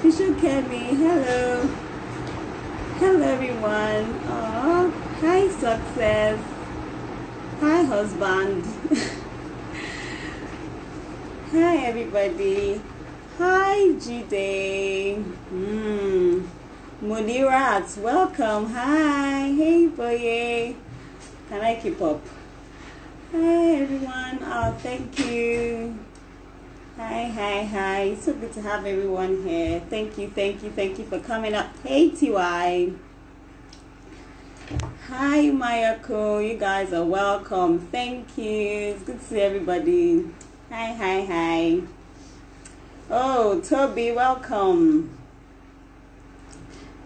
Official Kemi, hello. Hello everyone. Oh, hi success. Hi husband. Hi everybody. Hi Jide. Munirat, welcome. Hi. Hey boy. Can I keep up? Hi everyone. Oh, thank you. Hi. So good to have everyone here. Thank you for coming up. Hey TY. Hi Mayako. You guys are welcome. Thank you. It's good to see everybody. Hi. Oh, Toby, welcome.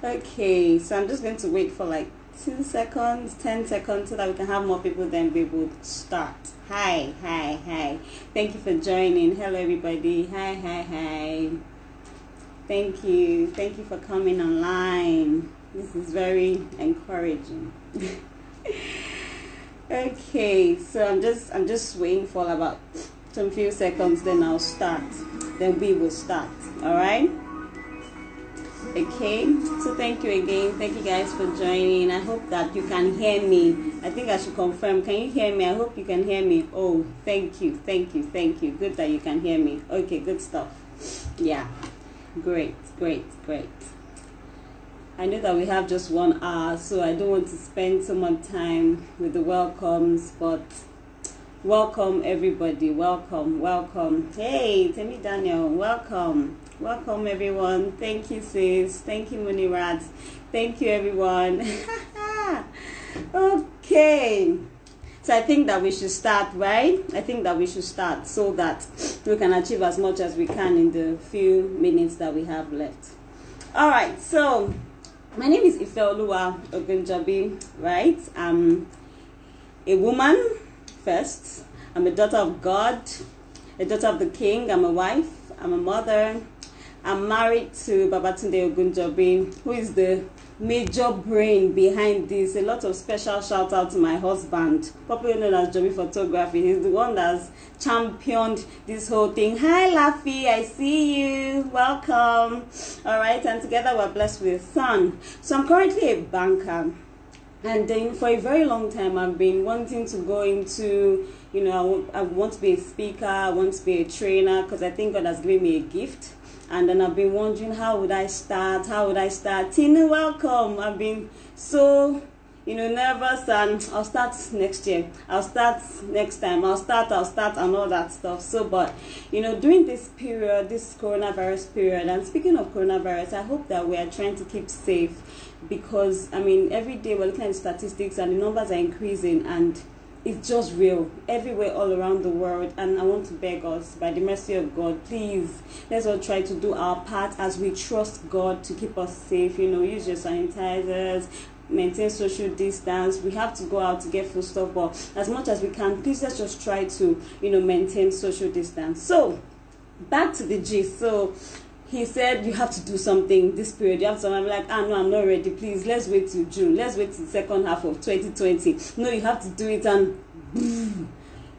Okay, so I'm just going to wait for like 2 seconds, 10 seconds so that we can have more people then be able to start. Hi. Thank you for joining. Hello everybody. Hi. Thank you for coming online. This is very encouraging. Okay, so I'm just waiting for about some few seconds, then I'll start. Then we will start. Alright? Okay, so thank you again. Thank you guys for joining. I hope that you can hear me. I think I should confirm. Can you hear me? I hope you can hear me. Oh, thank you. Good that you can hear me. Okay, good stuff. Yeah, great. I know that we have just 1 hour, so I don't want to spend so much time with the welcomes, but welcome everybody. Welcome. Hey, Temi Daniel, welcome everyone. Thank you sis. Thank you Munirat. Thank you everyone. Okay, so I think that we should start, right? I think that we should start so that we can achieve as much as we can in the few minutes that we have left. All right, so my name is Ogunleye, right? I'm a woman first. I'm a daughter of God, a daughter of the King. I'm a wife. I'm a mother. I'm married to Babatunde Ogunjobi, who is the major brain behind this. A lot of special shout out to my husband, popularly known as Jobi Photography. He's the one that's championed this whole thing. Hi Laffy, I see you. Welcome. All right, and together we're blessed with a son. So I'm currently a banker. And then for a very long time, I've been wanting to go into, I want to be a speaker, I want to be a trainer, because I think God has given me a gift. And then I've been wondering, how would I start? Tina, welcome. I've been so, nervous, and I'll start next year. I'll start next time. I'll start, and all that stuff. So, but, during this period, this coronavirus period, and speaking of coronavirus, I hope that we are trying to keep safe, because, every day we're looking at the statistics and the numbers are increasing, and it's just real everywhere, all around the world. And I want to beg us, by the mercy of God, please, let's all try to do our part as we trust God to keep us safe. Use your sanitizers, maintain social distance. We have to go out to get food stuff, but as much as we can, please let's just try to maintain social distance. So back to the gist. So he said, you have to do something this period. You have to. I'm like, no, I'm not ready. Please, let's wait till June. Let's wait till the second half of 2020. No, you have to do it. And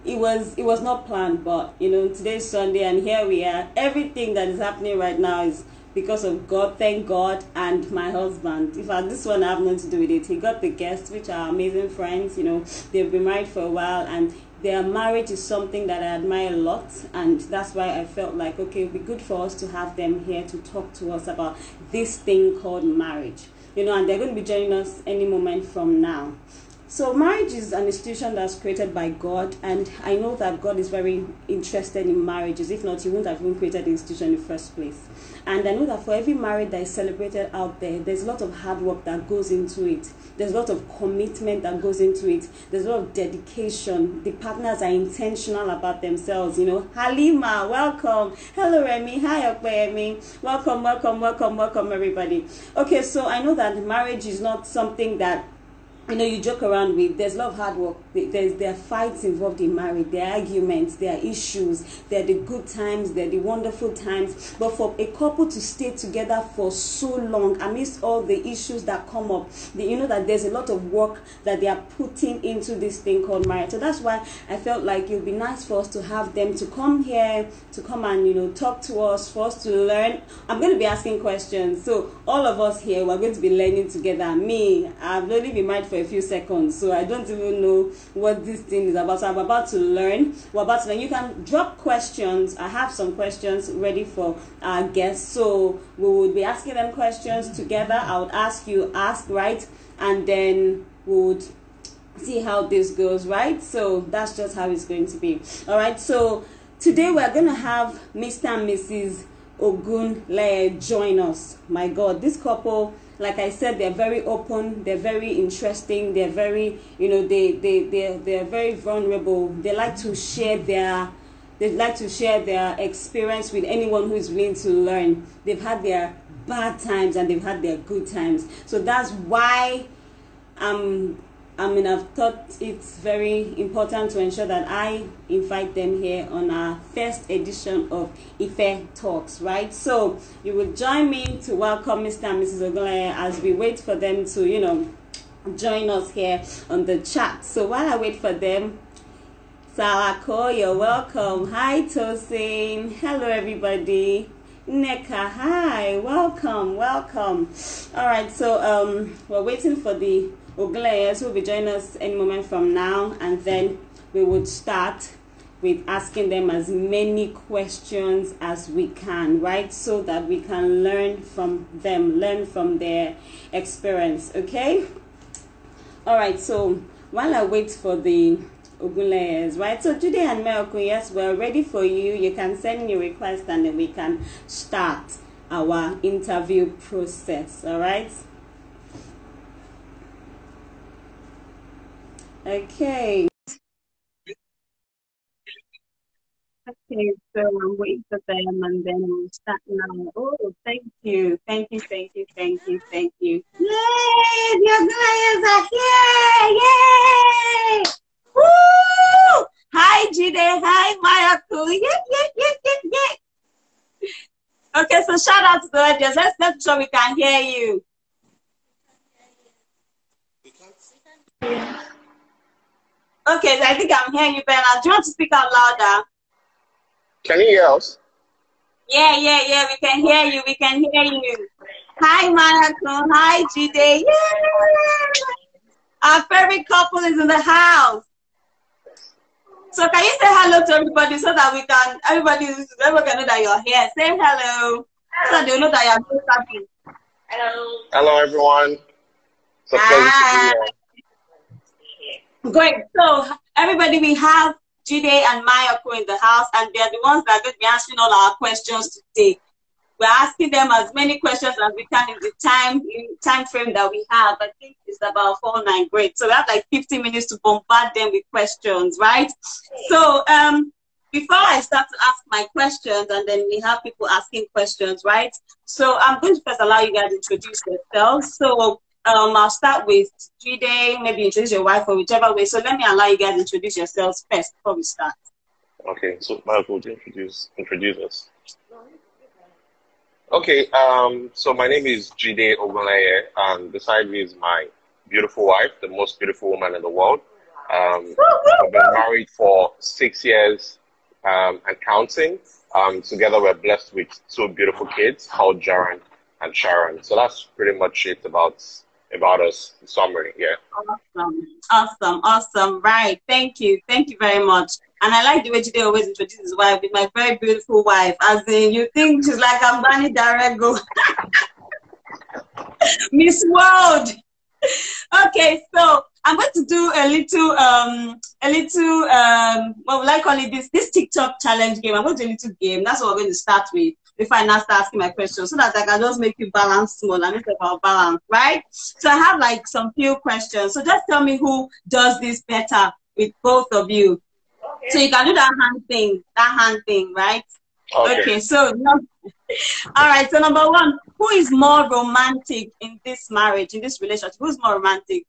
it was not planned, but today's Sunday, and here we are. Everything that is happening right now is because of God. Thank God. And my husband. In fact, this one I have nothing to do with it. He got the guests, which are amazing friends. They've been married for a while, and their marriage is something that I admire a lot, and that's why I felt like, okay, it would be good for us to have them here to talk to us about this thing called marriage. And they're going to be joining us any moment from now. So marriage is an institution that's created by God, and I know that God is very interested in marriages. If not, he wouldn't have even created the institution in the first place. And I know that for every marriage that is celebrated out there, there's a lot of hard work that goes into it. There's a lot of commitment that goes into it. There's a lot of dedication. The partners are intentional about themselves. Halima, welcome. Hello Remy. Hi Okpeyemi. Welcome everybody. Okay, so I know that marriage is not something that you joke around with. There's a lot of hard work. There are fights involved in marriage. There are arguments. There are issues. There are the good times. There are the wonderful times. But for a couple to stay together for so long, amidst all the issues that come up, you know that there's a lot of work that they are putting into this thing called marriage. So that's why I felt like it would be nice for us to have them to come here, to come and talk to us, for us to learn. I'm going to be asking questions. So all of us here, we're going to be learning together. Me, I've only been married for a few seconds, so I don't even know what this thing is about. So I'm about to learn. We're about to learn. You can drop questions. I have some questions ready for our guests, so we would be asking them questions together. I would ask, you ask, right? And then we would see how this goes, right? So that's just how it's going to be. All right, so today we're going to have Mr. and Mrs. Ogunleye join us. My God, this couple, like I said, they're very open, they're very interesting, they're very, they're very vulnerable. They like to share their experience with anyone who is willing to learn. They've had their bad times and they've had their good times. So that's why I've thought it's very important to ensure that I invite them here on our first edition of IfeTalks, right? So you will join me to welcome Mr. and Mrs. Ogunleye as we wait for them to, join us here on the chat. So while I wait for them, Salako, you're welcome. Hi, Tosin. Hello, everybody. Neka, hi. Welcome. All right, so we're waiting for the Ogunleyes who will be joining us any moment from now, and then we would start with asking them as many questions as we can, right? So that we can learn from them, learn from their experience, okay? All right, so while I wait for the Ogunleyes, right? So Judy and Melko, yes, we're ready for you. You can send your request and then we can start our interview process, all right? Okay. Okay, so I'm waiting for them and then we'll start now. Oh, thank you. Yay! The Ogunleyes are here! Yay! Woo! Hi, Jide. Hi, Mayako. Yeah. Okay, so shout out to the audience. Let's make sure we can hear you. Okay, so I think I'm hearing you better. Do you want to speak out louder? Can you hear us? Yeah. We can hear you. Hi, Mayako. Hi, Jide. Yay! Our favorite couple is in the house. So can you say hello to everybody so that everybody can know that you're here. Say hello. So they know that you're so happy. Hello. Hello, everyone. It's a pleasure to be here. Great. So everybody, we have Jide and Mayako in the house, and they're the ones that are going to be answering all our questions today. We're asking them as many questions as we can in the time frame that we have. I think it's about 4-9. Great. So we have like 50 minutes to bombard them with questions, right? So before I start to ask my questions, and then we have people asking questions, right? So I'm going to first allow you guys to introduce yourselves. So I'll start with Jide, maybe introduce your wife or whichever way. So let me allow you guys to introduce yourselves first before we start. Okay, so Michael, introduce us. Okay, so my name is Jide Ogunleye, and beside me is my beautiful wife, the most beautiful woman in the world. I've been married for 6 years and counting. Together we're blessed with 2 beautiful kids called Jaron and Sharon. So that's pretty much it about us in summary. Yeah. Awesome. Right. Thank you very much. And I like the way Jide always introduces his wife with my very beautiful wife. As in, you think she's like Ambani Darego. Miss World. Okay, so I'm going to do a little what would I call it, this TikTok challenge game. I'm going to do a little game. That's what we're going to start with before I now start asking my questions, so that I can just make you balance small and make about balance, right? So I have like some few questions. So just tell me who does this better with both of you. Okay. So you can do that hand thing, right? Okay, so all right, so number 1, who is more romantic in this marriage, in this relationship? Who's more romantic?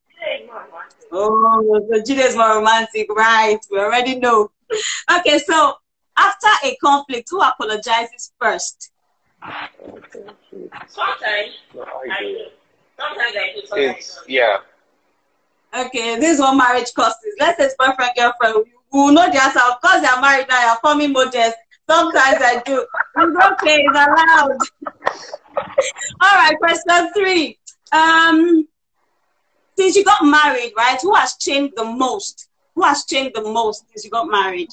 Oh, so Jide is more romantic, right? We already know. Okay, so after a conflict, who apologizes first? Sometimes I do. Sometimes I do. Sometimes yeah. Okay, this is what marriage costs. Let's say boyfriend, girlfriend. We will know the answer. Of course, they are married now. You're forming models. Sometimes I do. It's okay. It's allowed. All right, question 3. Since you got married, right? Who has changed the most? Who has changed the most since you got married?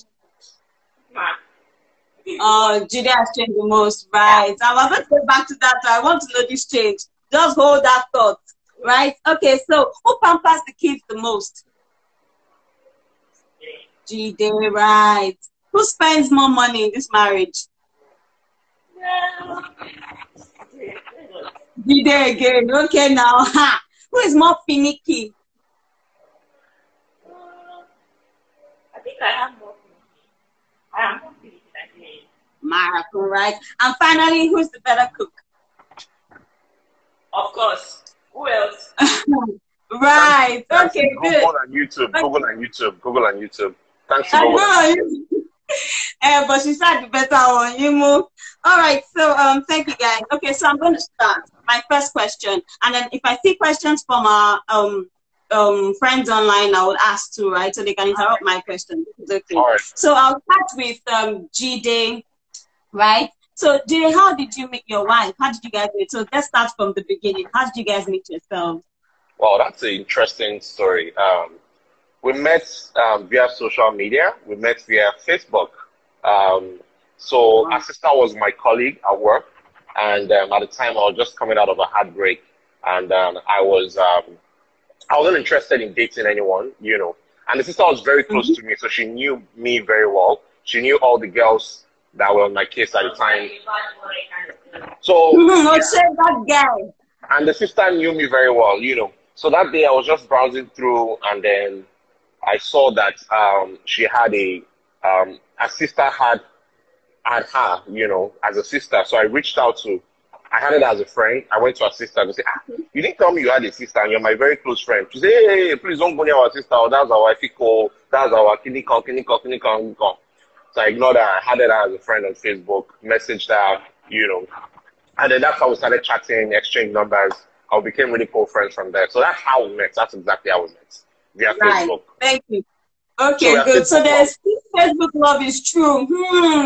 Oh, Judy has changed the most, right? I'm about to go back to that. I want to know this change. Just hold that thought, right? Okay, so who pampers the kids the most? Judy, right? Who spends more money in this marriage? Judy again. Okay, now. Who is more finicky? I think I have more. I am more finicky than you. Marathon, right? And finally, who's the better cook? Of course. Who else? Right. Okay, good. Google and YouTube. Okay. Google and YouTube. Google and YouTube. Thanks to Google. But she said the better one. You move. All right. So thank you guys. Okay, so I'm going to start my first question, and then if I see questions from our friends online, I will ask too, right? So they can interrupt my question. Okay. All right. So I'll start with Jide, right? So Jide, how did you meet your wife? How did you guys meet? So let's start from the beginning. How did you guys meet yourselves? Wow, that's an interesting story. We met via social media. We met via Facebook. So our sister was my colleague at work, and at the time I was just coming out of a heartbreak, and I wasn't interested in dating anyone, you know. And the sister was very close to me, so she knew me very well. She knew all the girls that were on my case at the time. So that guy. And the sister knew me very well, you know. So that day I was just browsing through, and then I saw that she had her sister had her, you know, as a sister. So I reached out to, I had it as a friend. I went to her sister and said, you didn't tell me you had a sister and you're my very close friend. She said, hey, please don't go near our sister. Oh, that's our wifey, that's our clinical. So I ignored her. I had it as a friend on Facebook, messaged her, you know. And then that's how we started chatting, exchanged numbers. I became really cool friends from there. So that's how we met. That's exactly how we met. Via Facebook. Thank you. Okay, good. So there's Facebook love is true.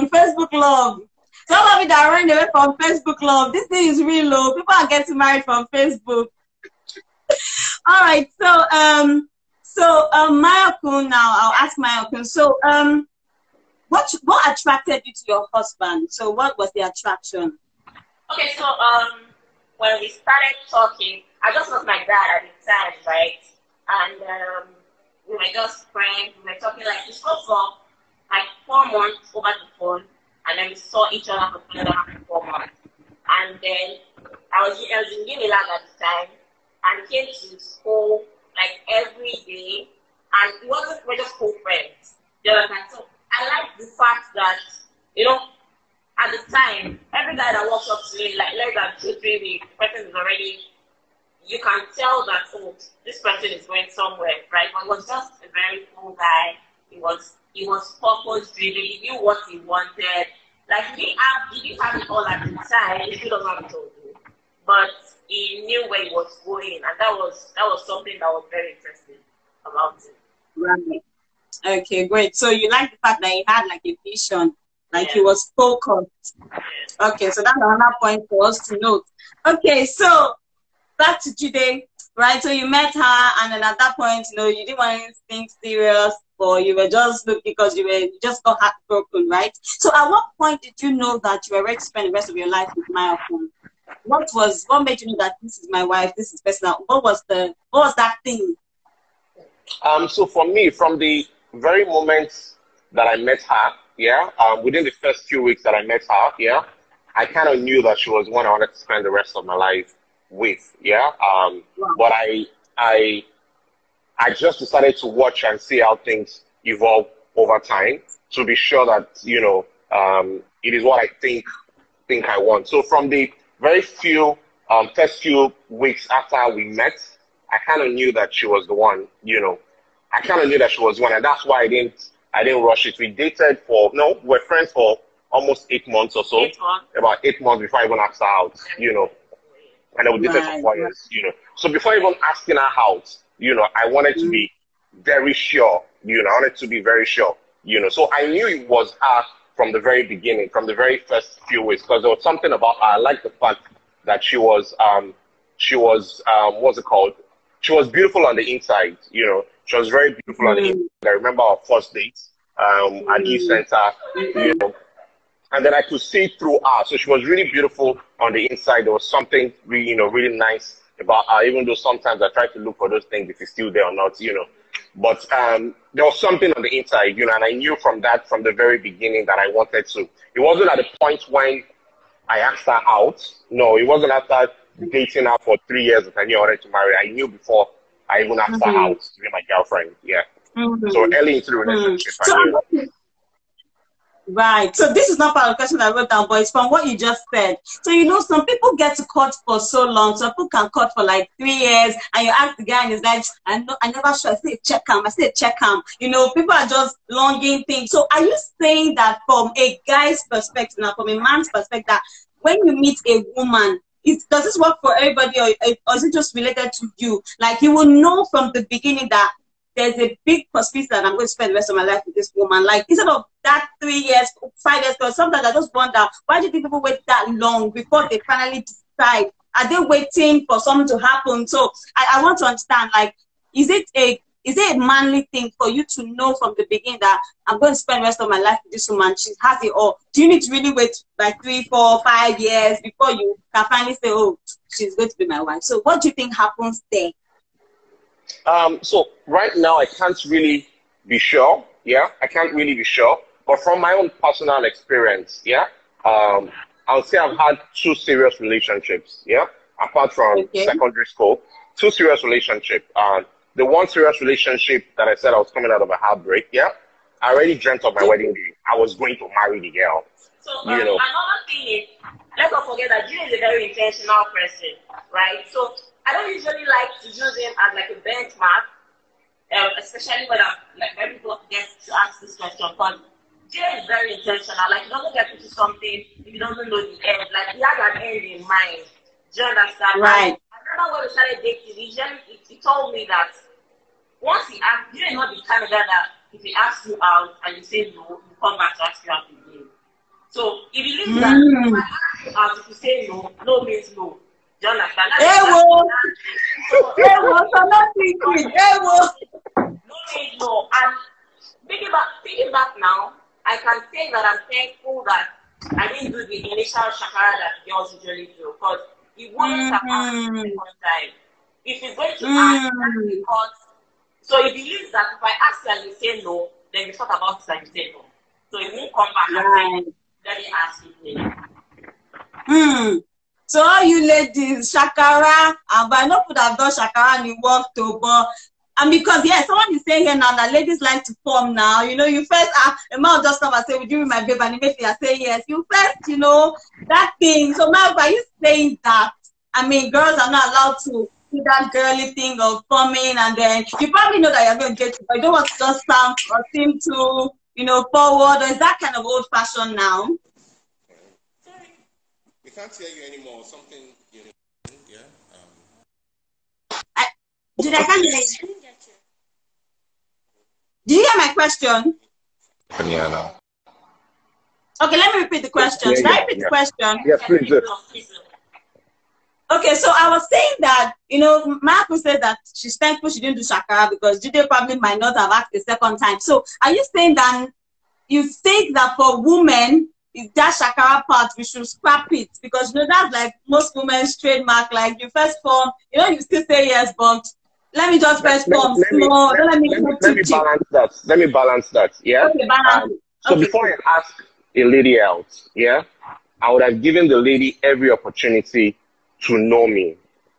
Facebook love. Some of you that are running away from Facebook love, this thing is real low. People are getting married from Facebook. All right. So Mayakun now, I'll ask Mayakun. So what attracted you to your husband? So what was the attraction? Okay, so when we started talking, I just was my dad at the time, right? And we were just friends. We were talking like we spoke for like 4 months over the phone, and then we saw each other for another 4 months. And then I was in Unilag at the time, and came to school like every day, and we're just cool friends. You know, so I like the fact that, you know, at the time, every guy that walks up to me, like less than 2-3 weeks, the person is already, you can tell that, oh, this person is going somewhere, right? But he was just a very cool guy. He was purpose driven. He knew what he wanted. Like he didn't have it all at the time. He still doesn't have it all, but he knew where he was going, and that was something that was very interesting about him. Right. Okay, great. So you like the fact that he had like a vision, like he was focused. Okay, so that's another point for us to note. Okay, so back to Jide, right? So you met her, and then at that point, you know, you didn't want anything serious, or you were just looking because you just got heartbroken, right? So at what point did you know that you were ready to spend the rest of your life with Maya? What made you know that this is my wife, this is personal? What was that thing? So for me, from the very moment that I met her, within the first few weeks that I met her, I kind of knew that she was one I wanted to spend the rest of my life with, wow. But I just decided to watch and see how things evolve over time to be sure that, you know, it is what I think I want. So from the very few first few weeks after we met, I kind of knew that she was the one, you know. I kind of knew that she was the one, and that's why I didn't rush it. We dated for, no, we were friends for almost 8 months or so. 8 months. About 8 months before I even asked her out, you know. And then we dated for 4 years, you know. So before even asking her out, you know, I wanted to be very sure, you know, I wanted to be very sure, you know. So I knew it was her from the very beginning, from the very first few weeks, because there was something about her. I liked the fact that she was, what's it called? She was beautiful on the inside, you know. She was very beautiful on the inside. I remember our first date at East Center, you know. And then I could see through her. So she was really beautiful on the inside. There was something really, you know, really nice about her, even though sometimes I try to look for those things if it's still there or not, you know. But there was something on the inside, you know, and I knew from the very beginning that I wanted to. It wasn't at the point when I asked her out. No, it wasn't after dating her for 3 years that I knew I wanted to marry. I knew before I even asked her out to be my girlfriend. Yeah. So early into the relationship, I knew. Right. So this is not part of the question I wrote down, but it's from what you just said. So, you know, some people get to court for so long. Some people can court for like 3 years, and you ask the guy and he's like, I never sure. I say, check him. I say, check him. You know, people are just longing things. So are you saying that from a guy's perspective, now from a man's perspective, that when you meet a woman, does this work for everybody, or is it just related to you? Like, you will know from the beginning that there's a big possibility that I'm going to spend the rest of my life with this woman. Like, instead of that 3 years, 5 years, because sometimes I just wonder, why do you think people wait that long before they finally decide? Are they waiting for something to happen? So I want to understand, like, is it a manly thing for you to know from the beginning that I'm going to spend the rest of my life with this woman? She has it all. Do you need to really wait like 3, 4, 5 years before you can finally say, oh, she's going to be my wife? So what do you think happens there? So right now I can't really be sure. Yeah, I can't really be sure. But from my own personal experience, yeah, I'll say I've had 2 serious relationships. Yeah, apart from secondary school, 2 serious relationships. The one serious relationship that I said I was coming out of a heartbreak. Yeah, I already dreamt of my wedding day. I was going to marry the girl. So you know, another thing is, let's not forget that June is a very intentional person, right? So I don't usually like to use him as like a benchmark, especially when when people get to ask this question. But Jay is very intentional. Like, he doesn't get into something if he doesn't know the end. Like, he has an end in mind. Do you understand? Right. I remember when we started dating, he told me that once he asked, you know, the kind of guy that if he asks you out and you say no, you come back to ask you out again. So he believes that if I ask you out, if you say no, no means no. Do you understand? No. And thinking back now, I can say that I'm thankful that I didn't do the initial shakara that girls usually do, because it wouldn't have happened the second time. If he's going to ask, that's because, so he believes that if I ask you and you say no, then you thought about it and you say no. So he won't come back and say, let me ask you. So all you ladies, shakara, but I know could have done shakara and it worked too, but and because someone is saying here now that ladies like to form now. You know, you first a man just come and say, would you be my babe? And immediately I say yes. You first, you know, that thing. So now are you saying that? I mean, girls are not allowed to do that girly thing of forming, and then you probably know that you're going to get it, but you don't want to just sound or seem to, you know, forward. Or is that kind of old fashioned now? We can't hear you anymore. Something, you know, yeah. I can't hear you. Did you hear my question? Yeah, no. Okay, let me repeat the question. Should I repeat the question? Yes, please. Okay, so I was saying that, you know, Marco said that she's thankful she didn't do shakara because Jide probably might not have asked the second time. So are you saying that you think that for women, is that shakara part, we should scrap it? Because, you know, that's like most women's trademark. Like, you first form, you know, you still say yes, but let me just first form small. Let me balance that. Let me balance that. Yeah. Okay, balance. So before I ask a lady out, yeah, I would have given the lady every opportunity to know me.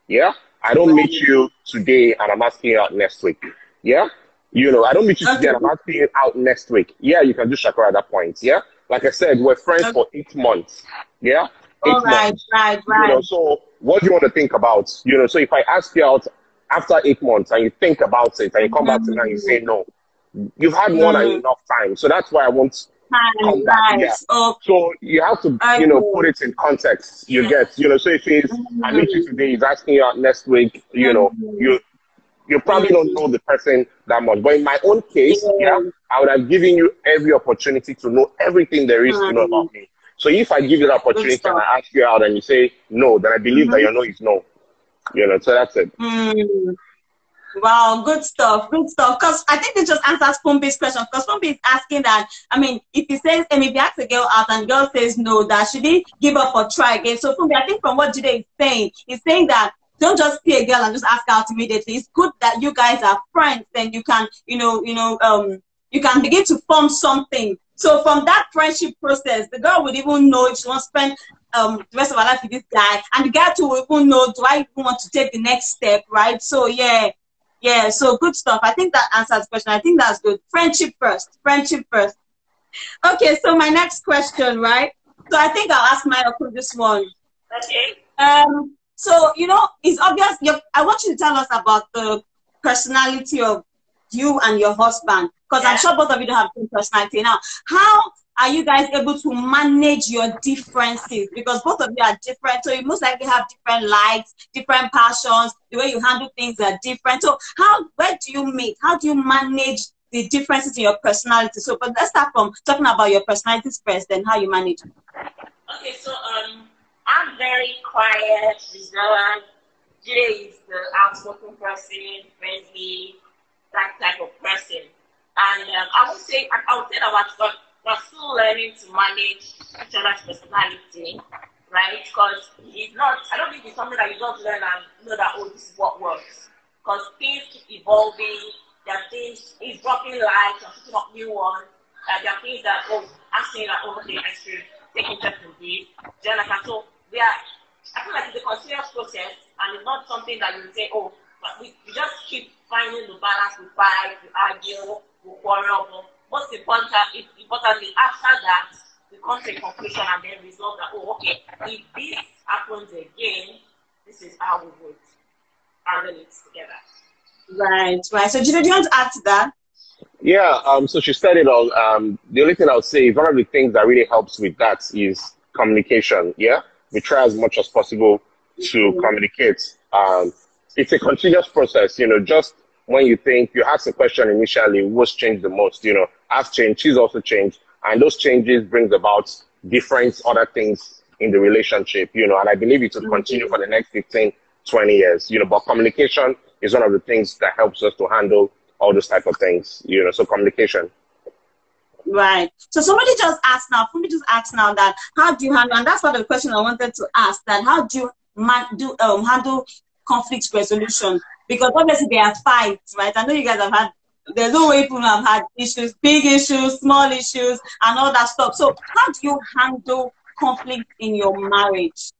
Yeah. I don't meet you today and I'm asking you out next week. Yeah. You know, I don't meet you today and I'm asking you out next week. Yeah, you can do shakara at that point. Yeah. Like I said, we're friends for 8 months. Yeah. 8 months. Right. You know, so what do you want to think about? You know, so if I ask you out after 8 months and you think about it and you come back to me and you say no, you've had more than enough time. So that's why I won't come back. Right. Yeah. Okay. So you have to, you know, put it in context. You get, you know, so if he's, I meet you today, he's asking you out next week, you know, you probably don't know the person that much. But in my own case, yeah, I would have given you every opportunity to know everything there is to know about me. So if I give you the opportunity and I ask you out and you say no, then I believe that your no is no. You know, so that's it. Wow, good stuff, good stuff. Because I think this just answers Pumbi's question. Because Pumbi is asking that, I mean, if he says, and if he asks a girl out and the girl says no, that should he give up or try again? So Pumbi, I think from what Jide is saying, he's saying that don't just see a girl and just ask her out immediately. It's good that you guys are friends, then you can, you can begin to form something. So from that friendship process, the girl would even know if she wants to spend the rest of her life with this guy, and the guy too will even know, do I even want to take the next step, right? So yeah, so good stuff. I think that answers the question. I think that's good. Friendship first. Friendship first. Okay, so my next question, right? So I think I'll ask Maya for this one. Okay. So, you know, it's obvious. I want you to tell us about the personality of you and your husband. Because I'm sure both of you don't have the same personality. Now, how are you guys able to manage your differences? Because both of you are different, so you most likely have different likes, different passions. The way you handle things are different. So where do you meet? How do you manage the differences in your personality? So, but let's start from talking about your personalities first, then how you manage it. Okay, so I'm very quiet, reserved. Jide is the outspoken person, friendly, that type of person. And I would say that we're still learning to manage each other's personality, right? Because it's not, I don't think it's something that you just learn and know that, oh, this is what works. Because things keep evolving, there are things, it's dropping lights, you're putting up new ones, there are things that, I'm saying that, okay, I should take interest in this. So I feel like it's a continuous process, and it's not something that you say, oh, but we just keep finding the balance, we fight, we argue, we quarrel, but most importantly, after that, we come to a conclusion and then resolve that, oh, okay, if this happens again, this is how we would handle it together. Right. So, Jide, do you want to add to that? Yeah, so she said it all. The only thing I would say is one of the things that really helps with that is communication. Yeah, we try as much as possible to communicate. It's a continuous process, you know, just when you think you ask a question initially, what's changed the most? You know, I've changed, she's also changed. And those changes brings about different other things in the relationship, you know, and I believe it will continue for the next 15, 20 years, you know, but communication is one of the things that helps us to handle all those type of things, you know, so communication. Right. So somebody just asked now that how do you handle, and that's one of the questions I wanted to ask, that how do you handle conflict resolution? Because obviously there are fights, right? I know you guys have had, there's no way people have had issues, big issues, small issues, and all that stuff. So how do you handle conflict in your marriage?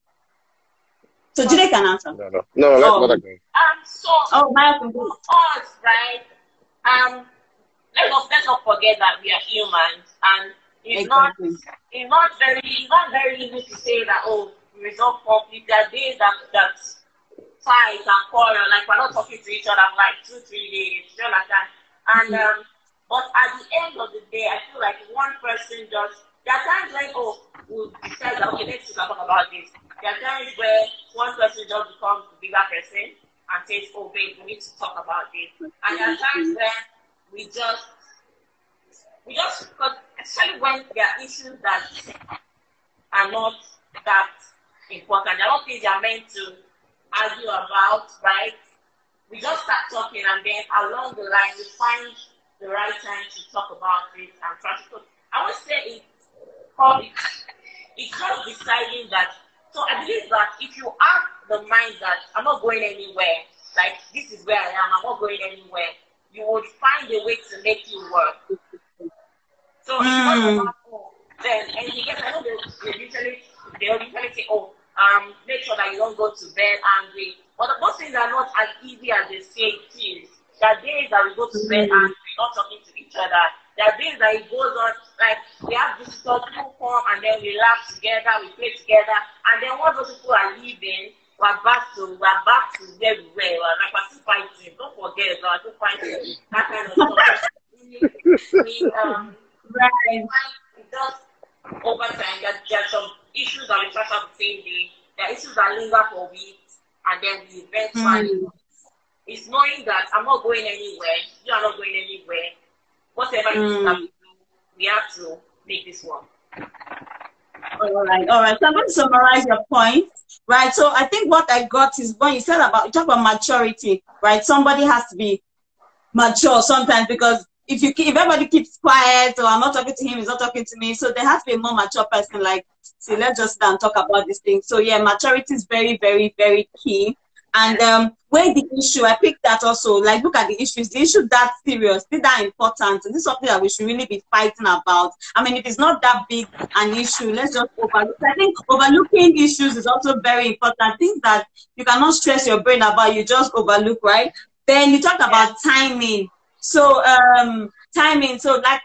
So Jide can answer. No, let her go. Maya can go. Us, right? Let's not forget that we are humans, and it's not very easy to say that, oh, we resolve conflict. There are days that fight and quarrel, like we're not talking to each other for like 2-3 days, you understand? And but at the end of the day, I feel like one person just, there are times when we'll decide that, okay, let's talk about this. There are times where one person just becomes the bigger person and says, oh babe, we need to talk about this. And there are times where we just because especially when there are issues that are not that important, there are not things you are meant to argue about, right? We just start talking, and then along the line we find the right time to talk about it and try to talk. I would say it's just deciding that. So I believe that if you have the mind that I'm not going anywhere, like this is where I am, I'm not going anywhere, you would find a way to make it work. So it's not about then, and you get, I know they usually say, make sure that you don't go to bed angry. But those things are not as easy as they say it is. There are days that we go to bed angry, not talking to each other. There are days that it goes on, like we have visitors who come and then we laugh together, we play together, and then once those people are leaving, we're back to where we were. Like we're still fighting. Don't forget, we're still fighting. That kind of stuff. Right. We just over time there are some issues that we touch on the same day. There are issues that linger for weeks, and then we eventually. It's knowing that I'm not going anywhere. You are not going anywhere. Whatever it is that we do, we have to make this work. All right. So I'm going to summarize your point, right? So I think what I got is when you talk about maturity, right? Somebody has to be mature sometimes, because if everybody keeps quiet, or I'm not talking to him, he's not talking to me, so there has to be a more mature person. Like, see, let's just sit and talk about this thing. So yeah, maturity is very, very, very key. And where the issue, I picked that also. Like, look at the issues. The issue that serious, that important, and this is something that we should really be fighting about. I mean, if it's not that big an issue, let's just overlook. I think overlooking issues is also very important. Things that you cannot stress your brain about, you just overlook, right? Then you talked about timing. So timing. So like,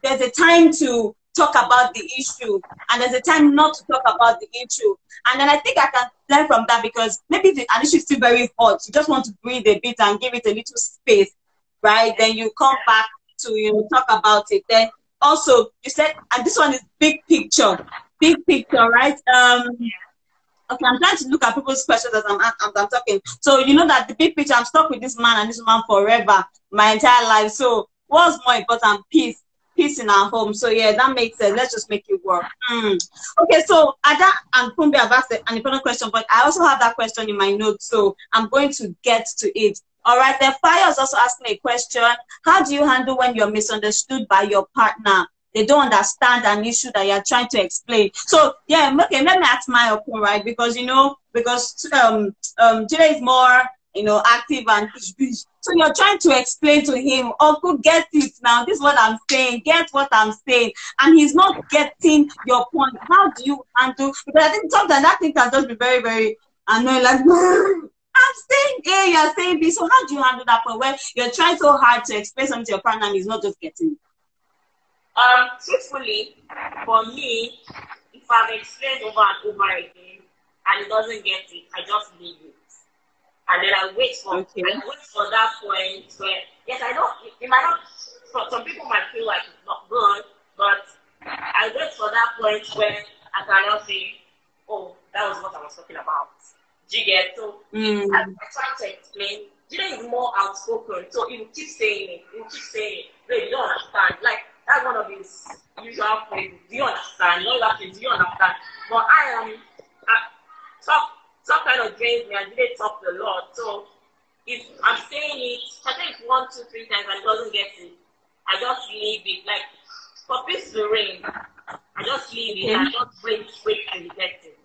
there's a time to talk about the issue, and there's a time not to talk about the issue. And then I think I can learn from that, because maybe an issue is still very hot. You just want to breathe a bit and give it a little space, right? Then you come back to talk about it. Then also you said, and this one is big picture, right? Okay, I'm trying to look at people's questions as I'm talking. So you know that the big picture, I'm stuck with this man and this woman forever, my entire life. So what's more important? Peace in our home. So yeah, that makes sense. Let's just make it work. Okay, so Ada and Kumbi have asked an important question, but I also have that question in my notes, so I'm going to get to it. All right, then Fire is also asking a question. How do you handle when you're misunderstood by your partner? They don't understand an issue that you're trying to explain. So yeah, okay, let me ask my opinion, right? Because Jide is more active and so you're trying to explain to him, Uncle, get it now. This is what I'm saying. Get what I'm saying, and he's not getting your point. How do you handle? Because I think sometimes that thing can just be very, very annoying. Like, I'm saying A, you're saying B. So how do you handle that point when you're trying so hard to explain something to your partner and he's not just getting it? Truthfully, for me, if I've explained over and over again and he doesn't get it, I just leave it. And then I wait for that point where, yes, I know it might not, some people might feel like it's not good, but I wait for that point where I cannot say, oh, that was what I was talking about. Do you get? So I try to explain. Jide is more outspoken, so he will keep saying it. Wait, you don't understand. Like, that's one of his usual phrases. Do you understand? No, laughing. Do you understand? But I some kind of drains me, and Jide talk a lot. So if I'm saying it, I think 1, 2, 3 times and he doesn't get it, I just leave it. Like, for peace to reign, I just leave it and just wait till he gets it.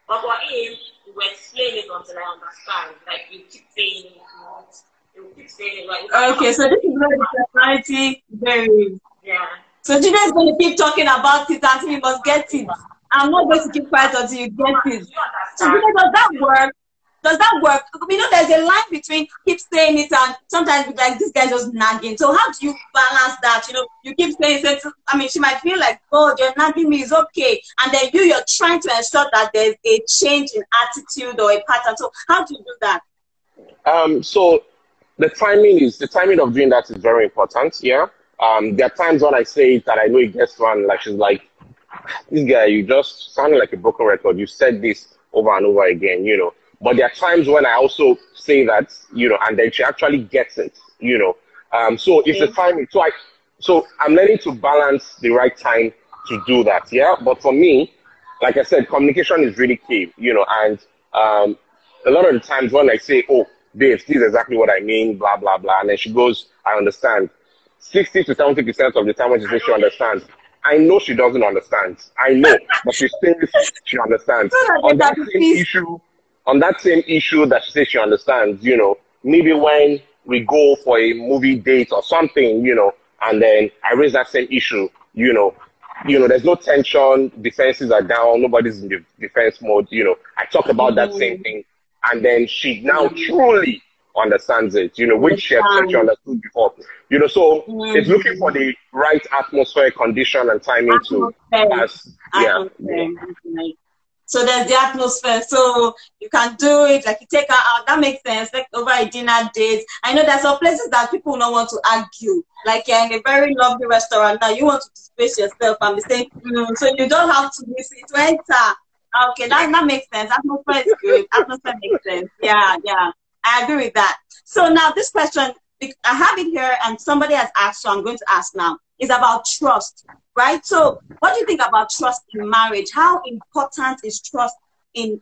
But for him, he will explain it until I understand. Like, you keep saying it, you keep saying it. Like, okay, so this is where the personality varies. Yeah. So Jide is going to keep talking about it until you must get it. I'm not going to keep quiet until you get it. So does that work? Does that work? There's a line between keep saying it and sometimes like this guy just nagging. So how do you balance that? You keep saying it. I mean, she might feel like, oh, you're nagging me, it's okay. And then you're trying to ensure that there's a change in attitude or a pattern. So how do you do that? So the timing of doing that is very important. Yeah. There are times when I say it that I know it gets to her, and like she's like, this guy, you just sounded like a broken record. You said this over and over again, But there are times when I also say that, and then she actually gets it, So it's the timing. So I'm learning to balance the right time to do that, yeah. But for me, like I said, communication is really key, And a lot of the times when I say, oh, babes, this is exactly what I mean, blah blah blah, and then she goes, I understand. 60 to 70% of the time when she says she understands, I know she doesn't understand. I know, but she thinks she understands. On that same issue that she says she understands, maybe when we go for a movie date or something, and then I raise that same issue, there's no tension, defenses are down, nobody's in the defense mode, I talk about that same thing, and then she now truly understands it, which she understood before. So it's looking for the right atmosphere, condition, and timing to pass. So there's the atmosphere. So you can do it, like you take her out. That makes sense. Like over a dinner date. I know there's some places that people don't want to argue. Like you're in a very lovely restaurant now, you want to disgrace yourself and be saying, so you don't have to miss it to enter. Okay, that makes sense. Atmosphere is good. Atmosphere makes sense. Yeah, yeah. I agree with that. So now this question, I have it here and somebody has asked, so I'm going to ask now, is about trust, right? So what do you think about trust in marriage? How important is trust in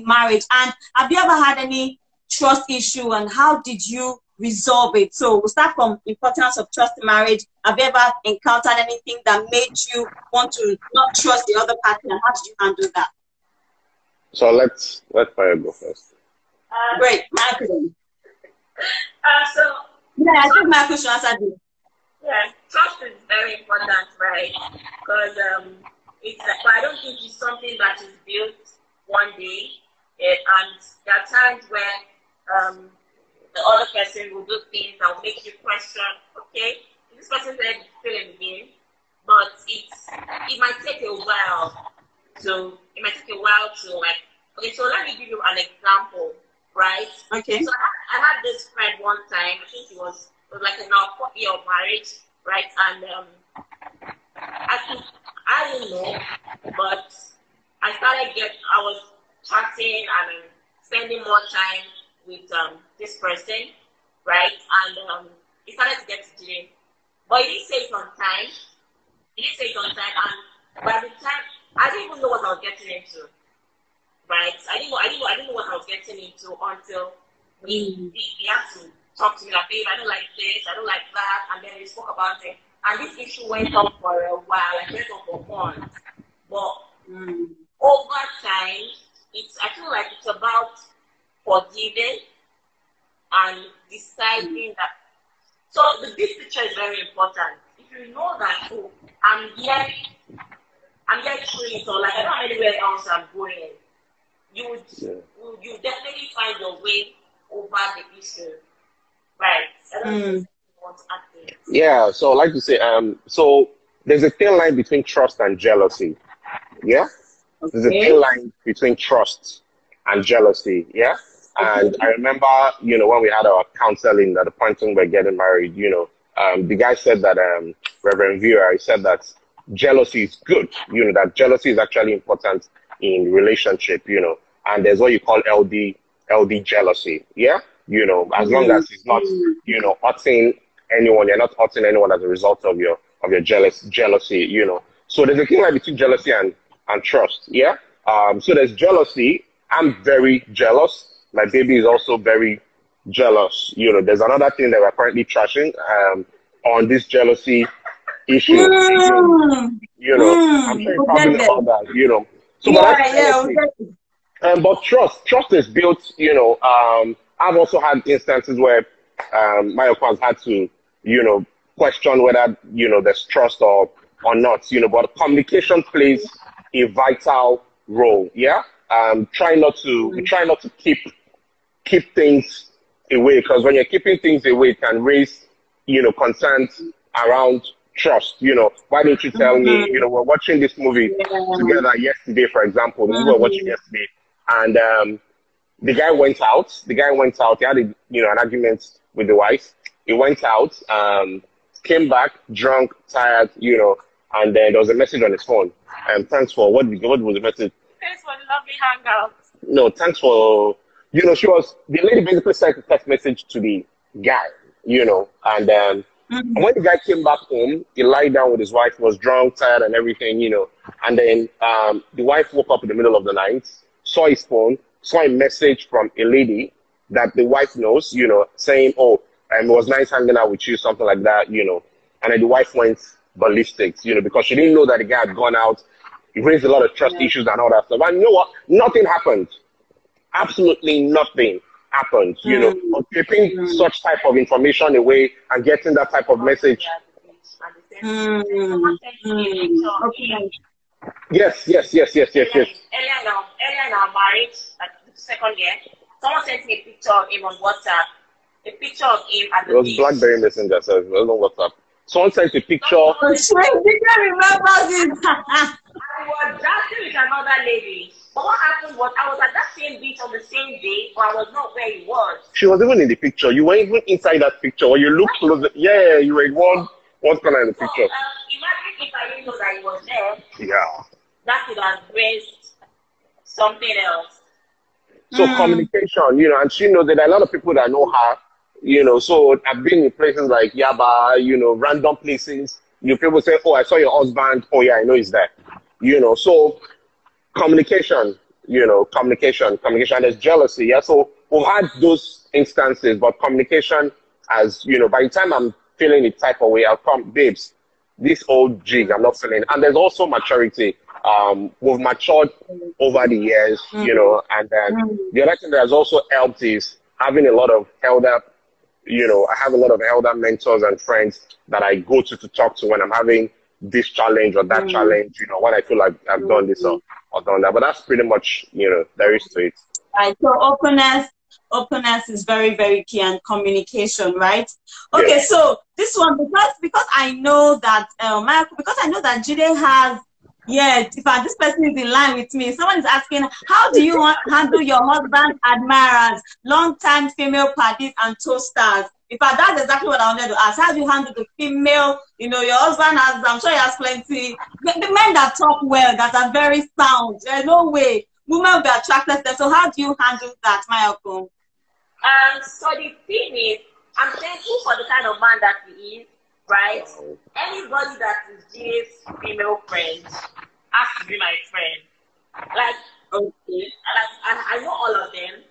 marriage? And have you ever had any trust issue and how did you resolve it? So we'll start from importance of trust in marriage. Have you ever encountered anything that made you want to not trust the other party, and how did you handle that? So let's Fire go first. Great, Michael. So yeah, I think Michael should answer this. Yeah, trust is very important, right? Because it's like, but I don't think it's something that is built one day. And there are times where the other person will do things that will make you question, okay, this person said it's still in the game, but it might take a while. So it might take a while to like, okay, so let me give you an example, right? Okay. So I had this friend one time, I think it was like in our 4th year of marriage, right? And I didn't know, but I was chatting and spending more time with this person, right? And he started to get to Jane. But he didn't say it on time. And by the time, I didn't even know what I was getting into, right? I didn't know what I was getting into until he had to talk to me like, babe, I don't like this, I don't like that, and then we spoke about it. And this issue went on for a while, like went on for months. But over time, I feel like it's about forgiving and deciding that. So the big picture is very important. If you know that, oh, I'm here through it, or like I don't have anywhere else I'm going, you definitely find your way over the issue. Right. I don't think you want to add this. Yeah, so I like to say, so there's a thin line between trust and jealousy. Yeah? Okay. There's a thin line between trust and jealousy. Yeah? And I remember, when we had our counseling at the point when we were getting married, the guy said that, Reverend Vera, he said that jealousy is good, that jealousy is actually important in relationship, and there's what you call LD jealousy. Yeah? As long as it's not, hurting anyone, you're not hurting anyone as a result of your jealousy, So there's a thing like between jealousy and trust, yeah? So there's jealousy. I'm very jealous. My baby is also very jealous. There's another thing that we're currently trashing on this jealousy issue. I'm sure you probably know all that, So but trust is built, I've also had instances where my husband has had to, question whether, there's trust or not, but communication plays a vital role, yeah? We try not to keep things away, because when you're keeping things away, it can raise, concerns around trust. Why didn't you tell me, we're watching this movie together yesterday, for example, the movie we're watching yesterday, and the guy went out, he had an argument with the wife, he went out, came back, drunk, tired, and then there was a message on his phone, and thanks for, what was the message? Thanks for the lovely hangout. No, thanks for, the lady basically sent a text message to the guy, and when the guy came back home, he lied down with his wife, was drunk, tired, and everything, and then the wife woke up in the middle of the night, saw his phone, saw a message from a lady that the wife knows, saying, oh, it was nice hanging out with you, something like that, and then the wife went ballistic, because she didn't know that the guy had gone out. He raised a lot of trust issues and all that stuff. And you know what? Nothing happened. Absolutely nothing happened, But keeping such type of information away and getting that type of message. Yes. Earlier in our marriage, like the second year, someone sent me a picture of him on WhatsApp. A picture of him at the beach. It was BlackBerry Messenger, so it was on WhatsApp. Someone sent a picture. Oh, shit, you can remember this. I was dancing with another lady. But what happened was I was at that same beach on the same day, but I was not where he was. She was even in the picture. You were even inside that picture. When you look closer, yeah, you were in one corner in the So, picture. imagine if I didn't know that he was there, Yeah. that could have raised something else. So communication, you know, and she knows that there are a lot of people that know her, you know. So I've been in places like Yaba, you know, random places. You people say, "Oh, I saw your husband." Oh, yeah, I know he's there. You know, so communication, you know, communication. There's jealousy, yeah. So we've had those instances, but communication, as you know, by the time I'm feeling the type of way, I'll come, babes, this old jig, I'm not feeling. And there's also maturity. We've matured over the years, you know, and then the other thing that has also helped is having a lot of elder, you know, I have a lot of elder mentors and friends that I go to talk to when I'm having this challenge or that challenge, you know, when I feel like I've done this or done that. But that's pretty much, you know, there is to it. Right. So openness is very, very key, and communication, right? Okay, Yeah. so this one, because I know that Michael, because I know that Jide has, yeah, this person is in line with me. Someone is asking, how do you handle your husband admirers, long-time female parties and toasters? In fact, that's exactly what I wanted to ask. How do you handle the female, you know, your husband has, I'm sure he has plenty, the men that talk well, that are very sound. There's no way women will be attracted to them. So how do you handle that, Mayako? So the thing is, I'm thankful for the kind of man that he is, right? Anybody that is Jay's female friend has to be my friend. Like, okay, I know all of them.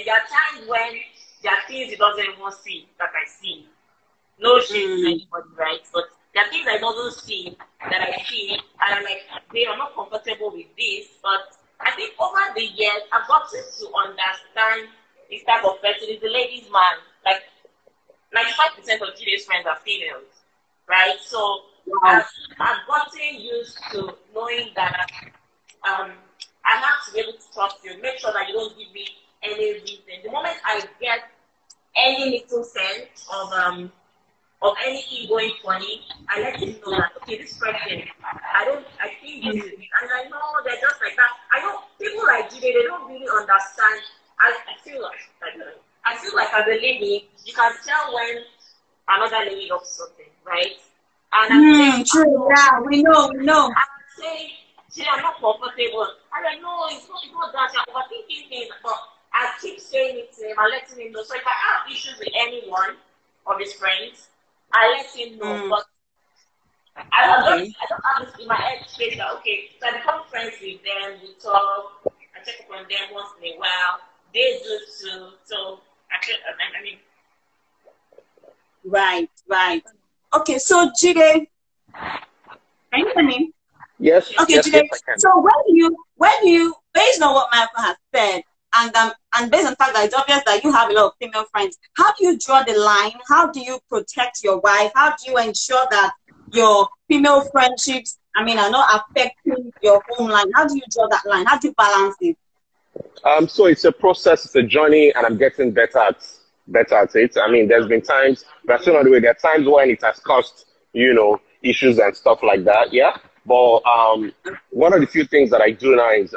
There are times when there are things he doesn't even see that I see. No shame to anybody, right? But there are things I don't see that I see, and I'm like, babe, I'm not comfortable with this. But I think over the years, I've gotten to understand this type of person. Is the ladies' man. Like 95% of today's friends are females, right? So I've gotten used to knowing that I have to be able to trust you. Make sure that you don't give me any reason. The moment I get any little sense of anything going funny, I let you know that, okay, this person, I think this is it. And I know they're just like that. I know people like Jide, they don't really understand. I feel like as a lady, you can tell when another lady loves something, right? And I'm saying, true, yeah, we know. I'm saying, Jide, I'm not comfortable. And I know it's not that you're overthinking things, but I keep saying it to him and letting him know. So if I have issues with anyone of his friends, I let him know. But I don't have this in my head space that, okay, so I become friends with them, we talk, I check up on them once in a while, they do too. So I mean, Right. Okay, so Jide, can you hear me? Yes. Okay, yes, Jide. yes, I can. So when you, based on what Michael has said, and based on the fact that it's obvious that you have a lot of female friends, how do you draw the line? How do you protect your wife? How do you ensure that your female friendships, are not affecting your home line? How do you draw that line? How do you balance it? So it's a process, it's a journey, and I'm getting better at it. I mean, there's been times, but still not the way. There are times when it has caused, you know, issues and stuff like that. Yeah. But one of the few things that I do now is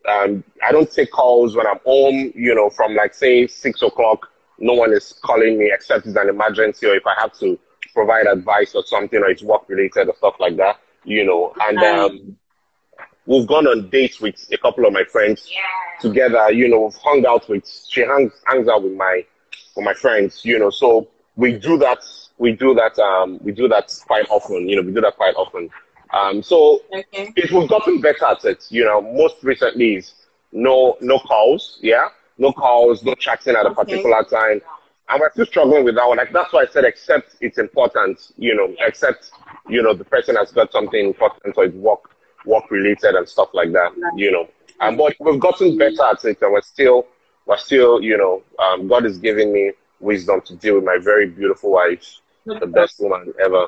I don't take calls when I'm home, you know, from like say 6 o'clock. No one is calling me except it's an emergency or if I have to provide advice or something or it's work related or stuff like that, you know. And we've gone on dates with a couple of my friends together, you know, we've hung out with, she hangs out with my friends, you know, so we do that quite often, you know, so if we've gotten better at it, you know, most recently is no calls, no chatting at a particular time. And we're still struggling with that one. Like, that's why I said, except it's important, you know, except, you know, the person has got something important or it's work related and stuff like that, you know. But we've gotten better at it and we're still, you know, God is giving me wisdom to deal with my very beautiful wife, the best woman ever.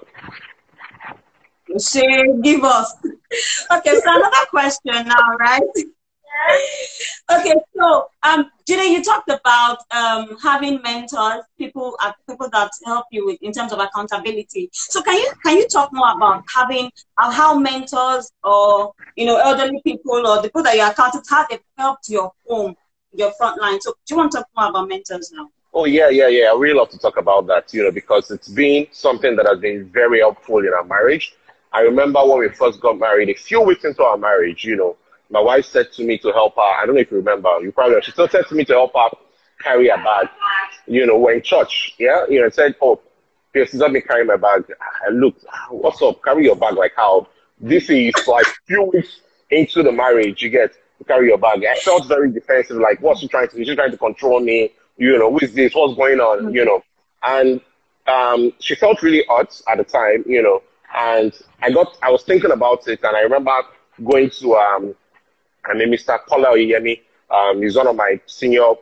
She give us. Okay, so another question now, right? Okay, so Gina, you talked about having mentors, people that help you with in terms of accountability. So can you talk more about having how mentors or elderly people or the people that you're accountable, how they've helped your home, your front line. So do you want to talk more about mentors now? Oh, yeah. I really love to talk about that, because it's been something that has been very helpful in our marriage. I remember when we first got married, a few weeks into our marriage, my wife said to me to help her. I don't know if you remember. You probably don't. She still said to me to help her carry a bag. We're in church. Yeah. Said, oh, please let me carry my bag. I looked, what's up? Carry your bag like how? This is like a few weeks into the marriage, you get to carry your bag. I felt very defensive, like, what's she trying to do? She's trying to control me. Who is this? What's going on? And she felt really hurt at the time, and I was thinking about it, and I remember going to and then Mr. Kola Oyemi, he's one of my senior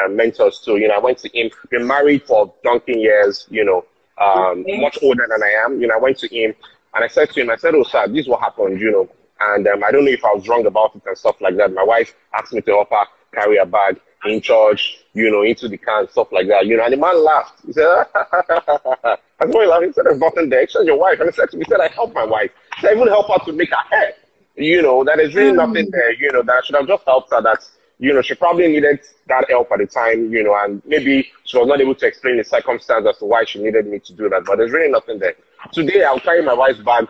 mentors too. I went to him. Been married for donkey years. Much older than I am. I went to him and I said to him, I said, "Oh, sir, this is what happened. And I don't know if I was wrong about it and stuff like that. My wife asked me to help her carry a bag in church, into the car and stuff like that. And the man laughed. He said, I said, why laughing? He said, there's nothing there. It's just your wife. And he said to me, I helped my wife. So I even help her to make her hair. That is really nothing there, that I should have just helped her. That, she probably needed that help at the time, and maybe she was not able to explain the circumstance as to why she needed me to do that. But there's really nothing there. Today, I'll carry my wife's bag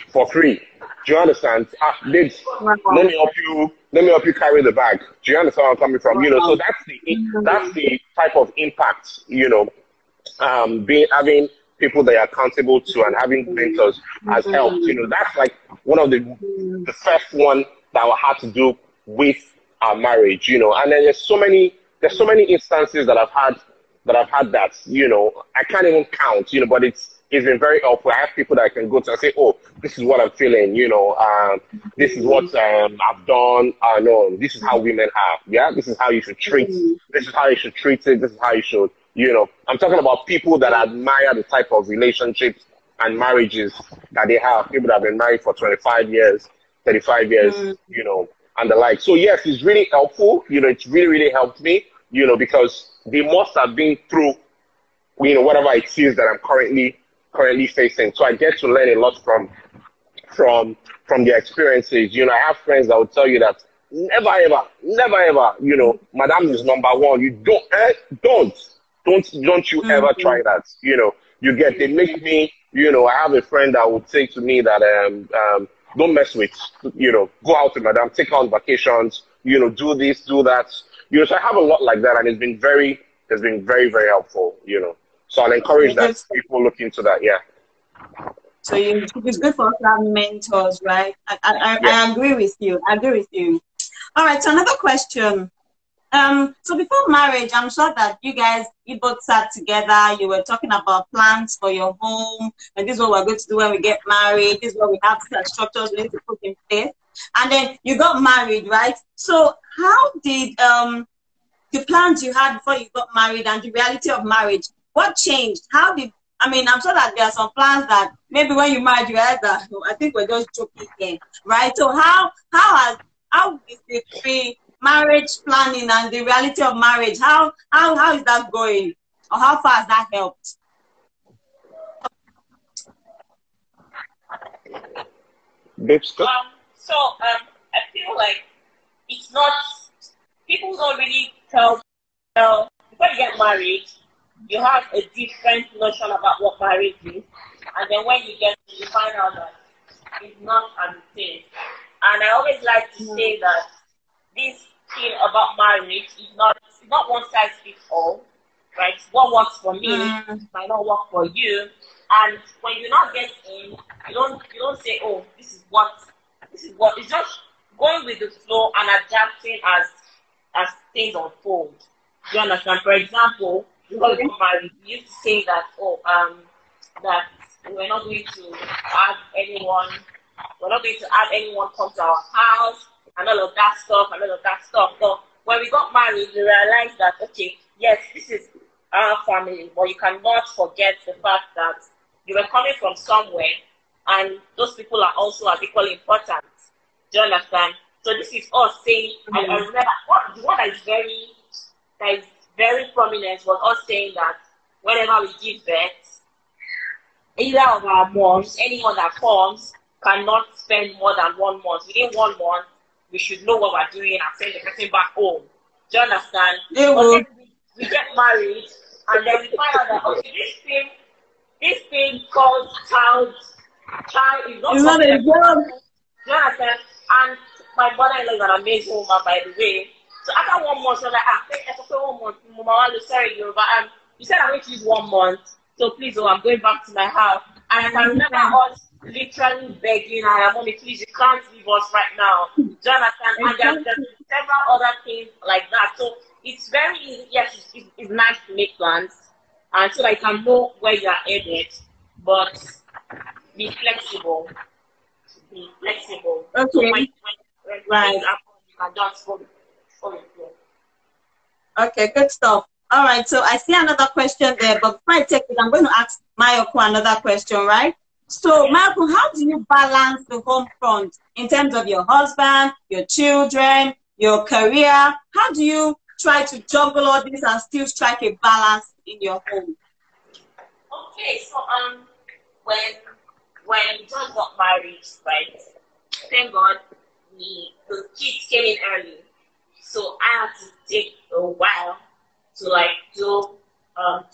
for free. Do you understand? Babes, let me help you carry the bag. Do you understand where I'm coming from? So that's the type of impact, having people that you're accountable to and having mentors has helped. That's like one of the first one that I had to do with our marriage, and then there's so many instances that I've had that, I can't even count, but it's been very helpful. I have people that I can go to and say, oh, this is what I'm feeling, this is what I've done. No, this is how women are. Yeah, this is how you should treat. This is how you should treat it. This is how you should, I'm talking about people that admire the type of relationships and marriages that they have. People that have been married for 25 years, 35 years, and the like. So yes, it's really helpful. It's really, really helped me, because they must have been through, whatever it is that I'm currently facing. So I get to learn a lot from their experiences. I have friends that will tell you that never ever, madam is number one. You don't you ever try that. They make me, I have a friend that would say to me that don't mess with, go out with madam, take on vacations, do this, do that. So I have a lot like that, and it's been very, very helpful, So I'll encourage that people look into that, yeah. So it's good for us to have mentors, right? I agree with you. All right, so another question. So before marriage, I'm sure that you both sat together, you were talking about plans for your home, and this is what we're going to do when we get married, this is what we have structures we need to put in place. And then you got married, right? So how did the plans you had before you got married and the reality of marriage, what changed? I'm sure that there are some plans that maybe when you married, you had that, I think we're just joking here, right? So how is the pre-marriage planning and the reality of marriage, how is that going? Or how far has that helped? I feel like it's not, people don't really tell, before you get married, you have a different notion about what marriage is, and then when you get to, you find out that it's not as it is. And I always like to say that this thing about marriage is not one size fits all, right? What works for me might not work for you, and when you not get in, you don't say, oh, this is what. It's just going with the flow and adapting as things unfold. Do you understand? For example, before we got married, we used to say that, that we're not going to have anyone come to our house and all of that stuff. But when we got married, we realized that, okay, yes, this is our family, but you cannot forget the fact that you were coming from somewhere, and those people are also as equally important. Do you understand? So this is us saying, I remember the one that is very prominent was us saying that whenever we give birth, either of our moms, anyone that comes, cannot spend more than 1 month. Within 1 month, we should know what we're doing and send the person back home. Do you understand? Yeah, but then we get married, and then we find out that, okay, this thing called child is not something that, do you understand? And my mother-in-law is an amazing woman, by the way. So after 1 month, she's like, after 1 month, Mama, sorry, Yoruba, you said I'm going to use 1 month, so please, I'm going back to my house. And I can remember us literally begging her, Mommy, please, you can't leave us right now. Do you understand? And there's several other things like that. So it's very easy. Yes, it's nice to make plans, and so that you can know where you are headed, but be flexible. Be flexible. Okay. So when right. Things happen, you can just follow it. Okay, good stuff. All right, so I see another question there, but before I take it, I'm going to ask Mayoko another question, right? So, Mayoko, how do you balance the home front in terms of your husband, your children, your career? How do you try to juggle all this and still strike a balance in your home? Okay, so when we just got married, right? Thank God, the kids came in early, so I had to take a while to like do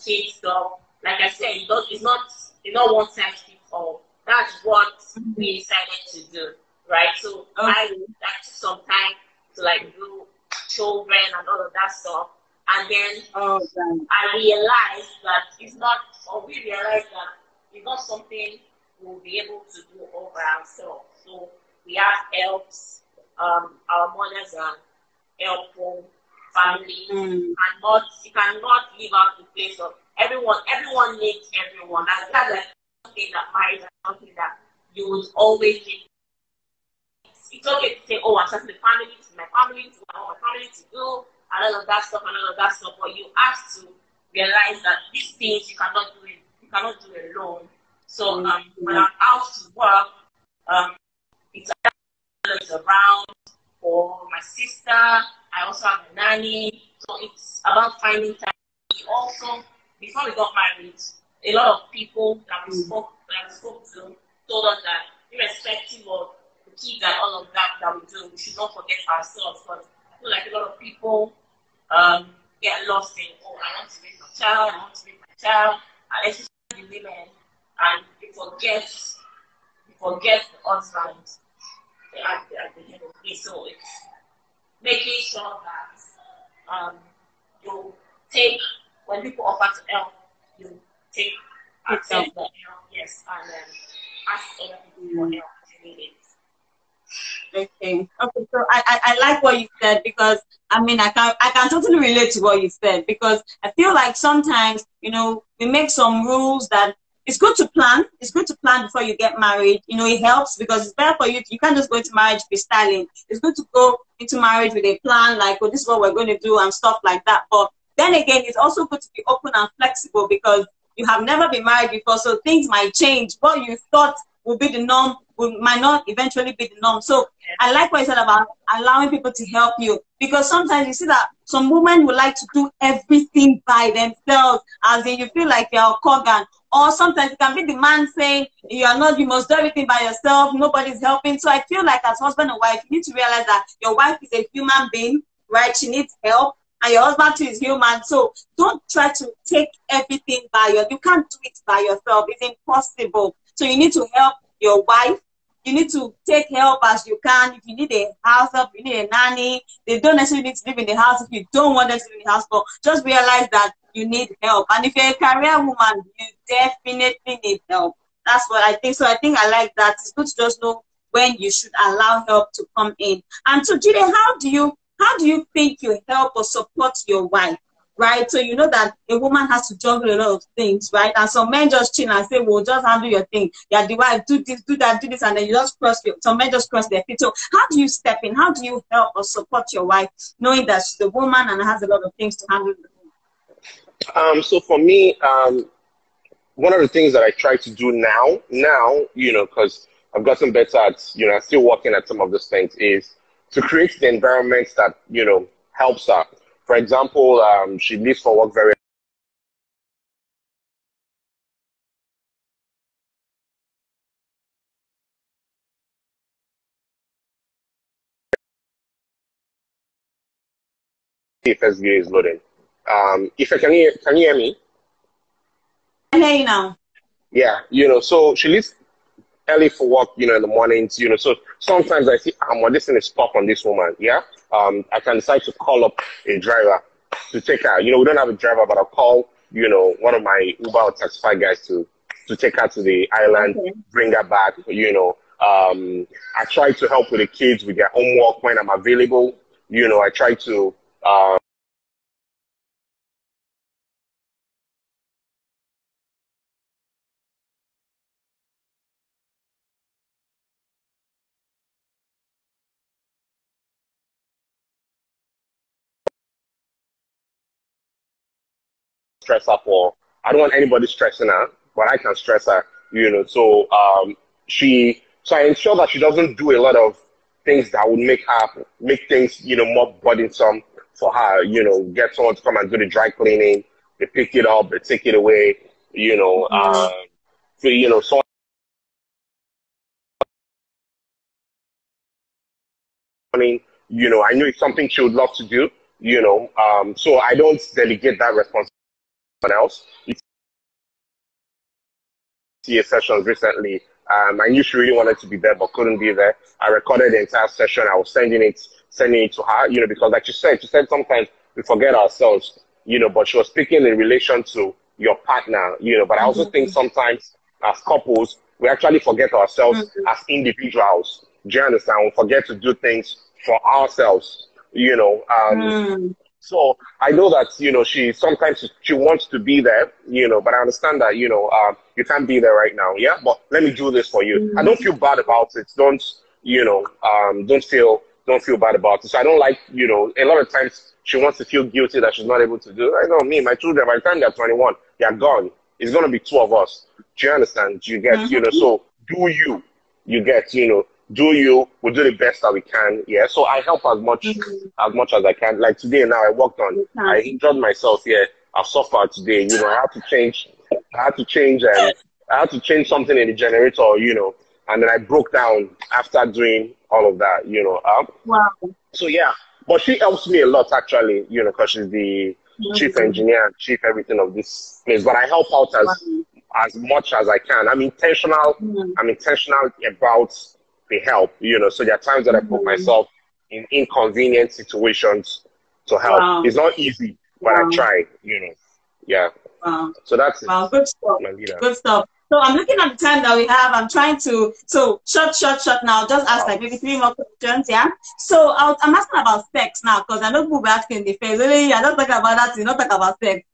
kid stuff. Like I said, it's not one size fits all. That's what we decided to do, right? So I took some time to like do children and all of that stuff, and then I realized that we realized that it's not something we'll be able to do all by ourselves. So we have helps. Our mothers are helpful. Family you cannot leave out the place of everyone needs everyone. That's like something that marriage is something that you would always need. It's okay to say, I'm starting the family, this is my family, this is what I want my family to do, and all of that stuff, but you have to realize that these things you cannot do alone. So when I'm out to work, it's around for my sister. I also have a nanny, so it's about finding time. Also, before we got married, a lot of people that we spoke to told us that irrespective of the kids and all of that we do, we should not forget ourselves. But I feel like a lot of people get lost in, I want to raise my child, and especially the women, and they forget the husband at the end of the day. So it's making sure that you take, when people offer to help, you accept the help, yes, and ask other people for help if you need it. Okay, so I like what you said, because I mean I can totally relate to what you said, because I feel like sometimes, we make some rules that it's good to plan. It's good to plan before you get married. It helps, because it's better for you. You can't just go into marriage freestyling. It's good to go into marriage with a plan, like, this is what we're going to do and stuff like that. But then again, it's also good to be open and flexible, because you have never been married before, so things might change. What you thought would be the norm might not eventually be the norm. So I like what you said about allowing people to help you, because sometimes you see that some women would like to do everything by themselves, as in you feel like you're a Kogan. Or sometimes it can be the man saying you must do everything by yourself, nobody's helping. So I feel like as husband and wife, you need to realize that your wife is a human being, right? She needs help, and your husband too is human. So don't try to take everything by yourself. You can't do it by yourself. It's impossible. So you need to help your wife. You need to take help as you can. If you need a house help, you need a nanny. They don't necessarily need to live in the house if you don't want them to live in the house, but just realize that you need help. And if you're a career woman, you definitely need help. That's what I think. So I think I like that. It's good to just know when you should allow help to come in. And so, Jide, how do you think you help or support your wife? Right? So you know that a woman has to juggle a lot of things, right? And some men just chill and say, well, just handle your thing. Yeah, the wife, do this, do that, do this, and then you just some men just cross their feet. So how do you step in? How do you help or support your wife, knowing that she's a woman and has a lot of things to handle? So for me, one of the things that I try to do now, because I've gotten better at, I'm still working at some of those things, is to create the environment that, you know, helps her. For example, she leaves for work very first gear is loading. If I can you hear me? I hear you now. Yeah, you know, so she leaves early for work, you know, in the mornings, you know, so sometimes I see, well, this thing is stuck on this woman, yeah? I can decide to call up a driver to take her. You know, we don't have a driver, but I'll call, you know, one of my Uber or Taxify guys to take her to the island, Okay. bring her back, you know. I try to help with the kids with their homework when I'm available. You know, I try to, stress her for. I don't want anybody stressing her, but I can stress her, you know. So so I ensure that she doesn't do a lot of things that would make things, you know, more burdensome for her. You know, get someone to come and do the dry cleaning, they pick it up, they take it away, you know. Mm. So, you know, so you know, I know it's something she would love to do, you know. So I don't delegate that responsibility to someone else. Sessions recently. I knew she really wanted to be there but couldn't be there. I recorded the entire session. I was sending it to her, you know, because like she said sometimes we forget ourselves, you know, but she was speaking in relation to your partner, you know, but I also think sometimes as couples, we actually forget ourselves as individuals. Do you understand? We forget to do things for ourselves, you know. So I know that, you know, she wants to be there, you know, but I understand that, you know, you can't be there right now. Yeah. But let me do this for you. I don't feel bad about it. Don't, you know, don't feel bad about it. So I don't like, you know, a lot of times she wants to feel guilty that she's not able to do it. I know me, my children, by the time they're 21, they're gone. It's going to be two of us. Do you understand? Do you get, you know, so do you get, you know, do you, we'll do the best that we can. Yeah. So I help as much as I can. Like today now I worked on, I injured myself. Yeah. I've suffered today. You know, I had to change, I had to change something in the generator, you know, and then I broke down after doing all of that, you know. Wow. So yeah, but she helps me a lot actually, you know, because she's the chief engineer and chief everything of this place. But I help out as much as I can. I'm intentional. I'm intentional about the help, you know. So there are times that I put myself in inconvenient situations to help. Wow. It's not easy, but I try, you know. Yeah. Wow. So that's it. Wow, good stuff. My leader. Good stuff. So I'm looking at the time that we have. I'm trying to, so short now. Just ask like maybe 3 more questions, yeah? So I'm asking about sex now because I know people will asking the face. Really, I don't talk about that, you not talk about sex.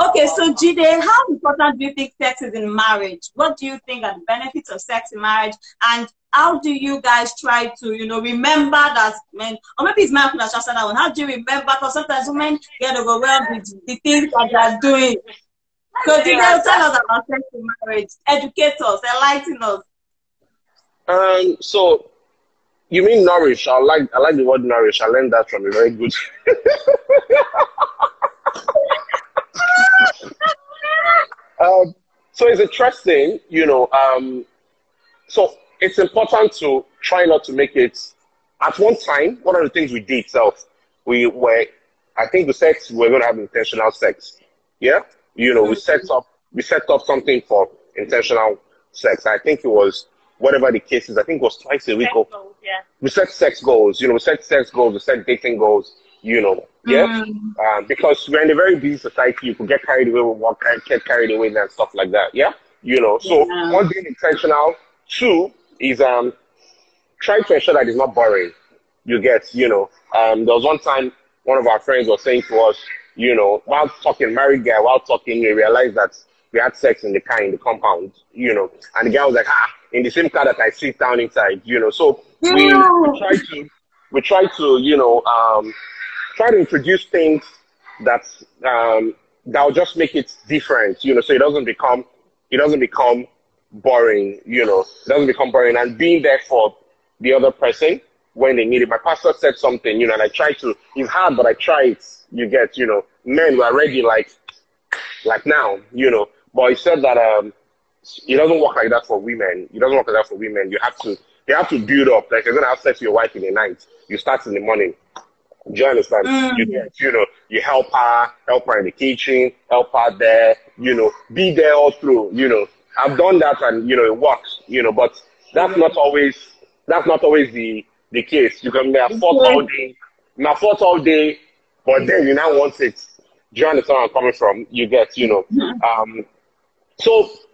Okay, so Jide, how important do you think sex is in marriage? What do you think are the benefits of sex in marriage? And how do you guys try to, you know, remember that men, or maybe it's my that just that one. How do you remember? Because sometimes women get overwhelmed with the things that they are doing. So Jide, tell us about sex in marriage. Educate us, enlighten us. So you mean nourish? I like the word nourish. I learned that from a very good. So it's interesting, you know. So it's important to try not to make it. At one time, one of the things we did itself, I think we said we're going to have intentional sex. Yeah, you know, we set up something for intentional sex. I think it was whatever the case is. I think it was twice a week. Yeah. We set sex goals. You know, we set sex goals. We set dating goals. You know, yeah, because we're in a very busy society. You could get carried away with work, get carried away and stuff like that. Yeah, you know. So one, being intentional. Two is trying to ensure that it's not boring. You get, you know. There was one time one of our friends was saying to us, you know, while talking, married guy, while talking, we realized that we had sex in the car in the compound, you know, and the guy was like, in the same car that I sit down inside, you know. So we try to, you know, try to introduce things that will just make it different, you know, so it doesn't become boring, you know, it doesn't become boring, and being there for the other person, when they need it. My pastor said something, and I try to, it's hard, but I try it. You get, men were ready like now, but he said that, it doesn't work like that for women. It doesn't work like that for women. You have to build up. Like, you're going to have sex with your wife in the night. You start in the morning. Do you understand? You get, you help her in the kitchen, help her there, be there all through, I've done that and, it works, but that's not always the case. You can be at fault all day, but then you now want it. Do you understand where I'm coming from? You get,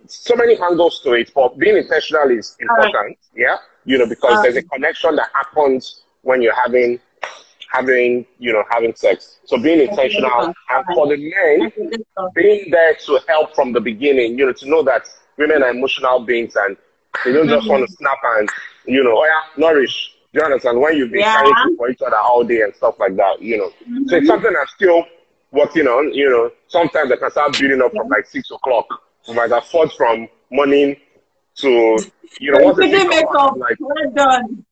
so many angles to it, but being intentional is important, yeah? Because there's a connection that happens when you're having sex. So being intentional, and for the men, being there to help from the beginning, to know that women are emotional beings and they don't just want to snap and, nourish. Do you understand? When you've been caring for each other all day and stuff like that, So it's something I'm still working on, sometimes I can start building up from like 6 o'clock. I might have fought from morning to, once like, well done.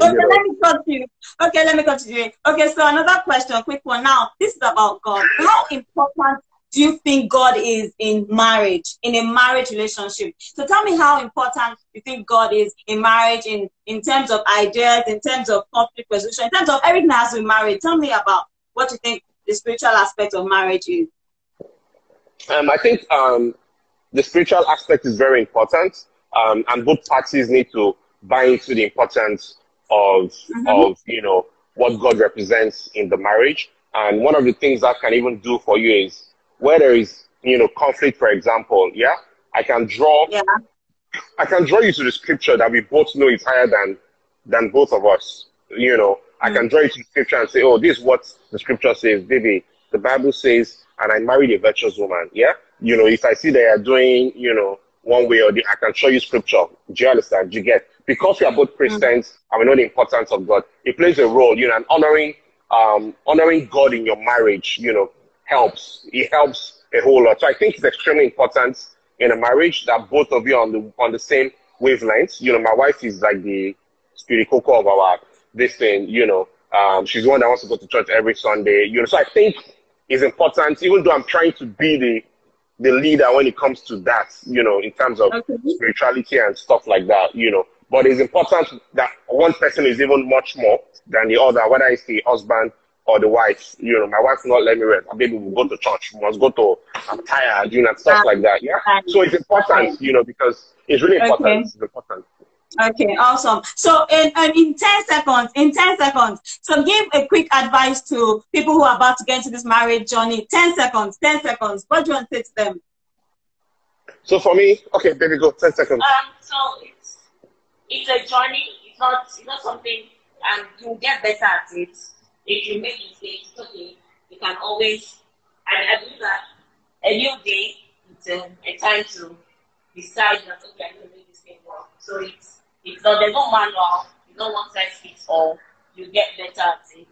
Let me continue. Okay, so another question, quick one. Now, this is about God. How important do you think God is in marriage, in a marriage relationship? So tell me how important you think God is in marriage, in terms of ideas, in terms of conflict resolution, in terms of everything that has to be married. Tell me about what you think the spiritual aspect of marriage is. I think the spiritual aspect is very important, and both parties need to buy into the importance of what God represents in the marriage. And one of the things that can even do for you is where there is conflict, for example, I can draw you to the scripture that we both know is higher than both of us. I can draw you to the scripture and say, oh, this is what the scripture says, baby. The Bible says, and I married a virtuous woman. If I see they are doing one way or the, I can show you scripture. Do you understand? Do you get? Because we are both Christians and we know the importance of God, it plays a role, and honoring God in your marriage, helps. It helps a whole lot. So I think it's extremely important in a marriage that both of you are on the same wavelength. My wife is like the spirit coco of our this thing, she's the one that wants to go to church every Sunday, so I think it's important, even though I'm trying to be the leader when it comes to that, in terms of spirituality and stuff like that, But it's important that one person is even much more than the other, whether it's the husband or the wife. My wife will not let me rest. Baby, we'll go to church. We must go to, I'm tired, and stuff like that. So it's important, because it's really important. It's important. Okay, awesome. So in 10 seconds, so give a quick advice to people who are about to get into this marriage journey. 10 seconds. What do you want to say to them? So for me, okay, baby, go 10 seconds. So it's a journey. It's not something, and you'll get better at it. If you make mistakes, it's okay. You can always, and I believe that a new day, it's a time to decide that, okay, I'm going to make this thing work. So there's no manual, you don't want sex fits all, you get better at it, and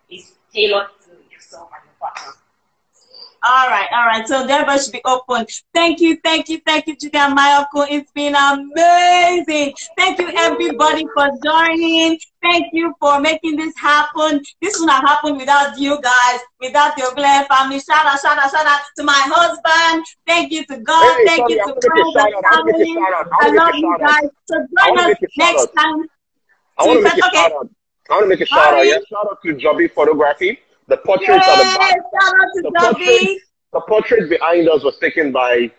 it's tailored to yourself and your partner. All right. So everybody should be open. Thank you, Julia and Mayoko. It's been amazing. Thank you, everybody, for joining. Thank you for making this happen. This would not happen without you guys, without the Ogunleye family. Shout out to my husband. Thank you to God. Thank you to friends and family. I love you guys. So join us next time. I want to make a shout out. Shout out to Joby Photography. The portraits are the portrait behind us was taken by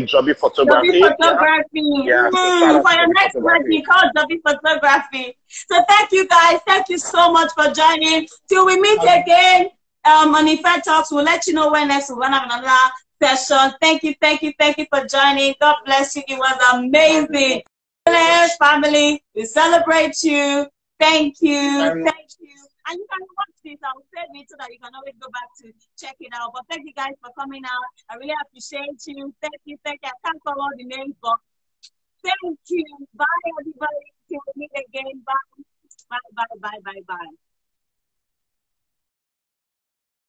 Joby Photography. Yeah. For your next wedding, call Joby Photography. So thank you guys. Thank you so much for joining. Till we meet again on IfeTalks, we'll let you know when next we'll have another session. Thank you for joining. God bless you. It was amazing. Family, we celebrate you. Thank you. And you can watch this. I will save it so that you can always go back to check it out. But thank you guys for coming out. I really appreciate you. Thank you. I can't call all the names, but thank you. Bye, everybody. Till we meet again. Bye.